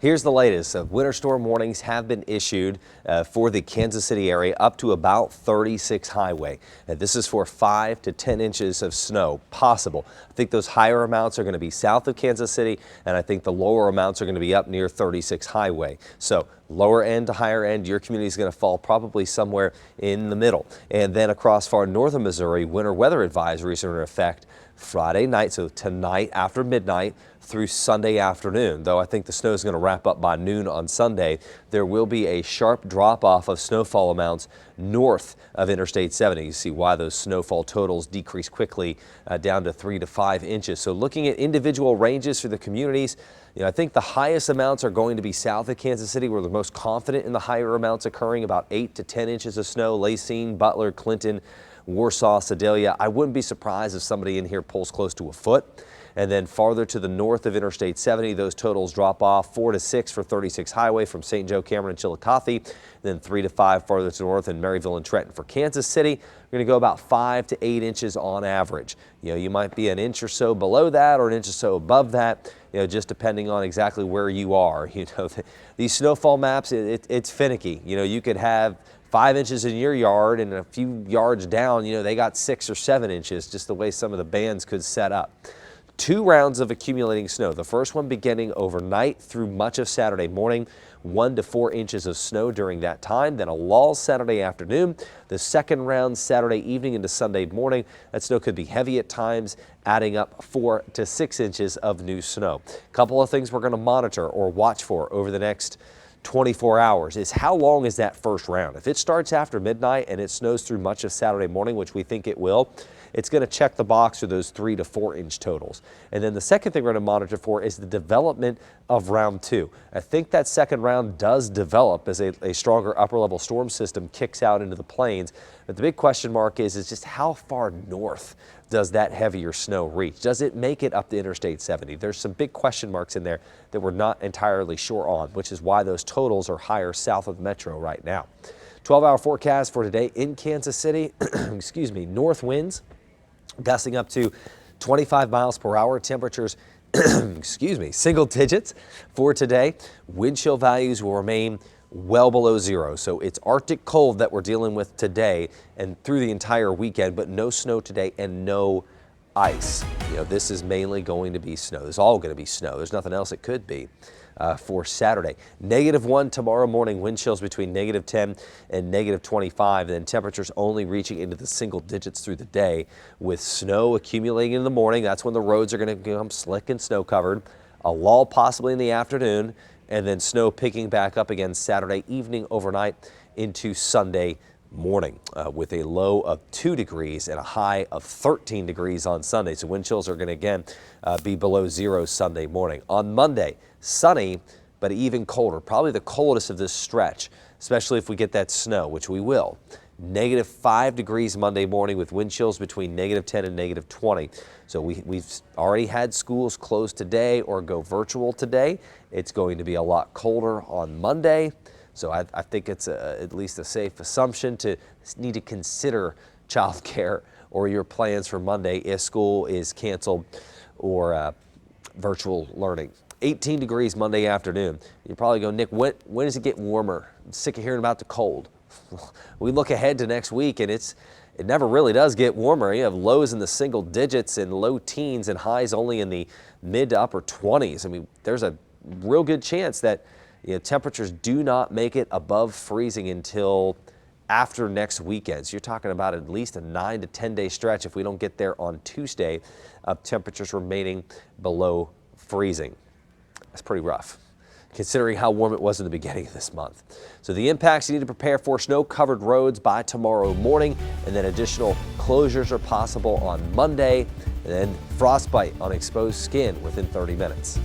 Here's the latest. Winter storm warnings have been issued for the Kansas City area up to about 36 highway. And this is for 5 to 10 inches of snow possible. I think those higher amounts are going to be south of Kansas City, and I think the lower amounts are going to be up near 36 highway. So lower end to higher end, your community is going to fall probably somewhere in the middle. And then across far northern Missouri, winter weather advisories are in effect Friday night, so tonight after midnight through Sunday afternoon. Though I think the snow is going to wrap up by noon on Sunday, there will be a sharp drop off of snowfall amounts north of Interstate 70. You see why those snowfall totals decrease quickly down to 3 to 5 inches. So looking at individual ranges for the communities, I think the highest amounts are going to be south of Kansas City. We're the most confident in the higher amounts occurring, about 8 to 10 inches of snow. Lacine, Butler, Clinton, Warsaw, Sedalia. I wouldn't be surprised if somebody in here pulls close to a foot. And then farther to the north of Interstate 70, those totals drop off 4 to 6 for 36 highway from St. Joe, Cameron, and Chillicothe. Then 3 to 5 farther to the north in Maryville and Trenton. For Kansas City, we're going to go about 5 to 8 inches on average. You might be an inch or so below that or an inch or so above that, just depending on exactly where you are. These snowfall maps, it's finicky. You could have 5 inches in your yard, and a few yards down, they got 6 or 7 inches, just the way some of the bands could set up. 2 rounds of accumulating snow. The first one beginning overnight through much of Saturday morning, 1 to 4 inches of snow during that time. Then a lull Saturday afternoon. The second round Saturday evening into Sunday morning. That snow could be heavy at times, adding up 4 to 6 inches of new snow. A couple of things we're going to monitor or watch for over the next 24 hours is how long is that first round. If it starts after midnight and it snows through much of Saturday morning, which we think it will, it's going to check the box for those 3 to 4 inch totals. And then the second thing we're going to monitor for is the development of round 2. I think that second round does develop as a stronger upper level storm system kicks out into the plains. But the big question mark is just how far north does that heavier snow reach? Does it make it up to Interstate 70? There's some big question marks in there that we're not entirely sure on, which is why those totals are higher south of the metro right now. 12-hour forecast for today in Kansas City, excuse me, north winds gusting up to 25 miles per hour. Temperatures, excuse me, single digits for today. Wind chill values will remain well below 0. So it's Arctic cold that we're dealing with today and through the entire weekend, but no snow today and no ice. This is mainly going to be snow. It's all going to be snow. There's nothing else it could be for Saturday. -1 tomorrow morning, wind chills between -10 and -25, and then temperatures only reaching into the single digits through the day with snow accumulating in the morning. That's when the roads are going to become slick and snow covered. A lull possibly in the afternoon, and then snow picking back up again Saturday evening overnight into Sunday morning with a low of 2 degrees and a high of 13 degrees on Sunday. So wind chills are going to again be below 0 Sunday morning. On Monday, sunny, but even colder, probably the coldest of this stretch, especially if we get that snow, which we will. -5 degrees Monday morning with wind chills between -10 and -20. So we've already had schools closed today or go virtual today. It's going to be a lot colder on Monday. So I think it's at least a safe assumption to need to consider childcare or your plans for Monday if school is canceled or virtual learning. 18 degrees Monday afternoon. You probably go, Nick, when does it get warmer? I'm sick of hearing about the cold. We look ahead to next week and it never really does get warmer. You have lows in the single digits and low teens and highs only in the mid to upper 20s. I mean, there's a real good chance that temperatures do not make it above freezing until after next weekend. So you're talking about at least a 9 to 10 day stretch if we don't get there on Tuesday of temperatures remaining below freezing. That's pretty rough, considering how warm it was in the beginning of this month. So the impacts, you need to prepare for snow-covered roads by tomorrow morning, and then additional closures are possible on Monday, and then frostbite on exposed skin within 30 minutes.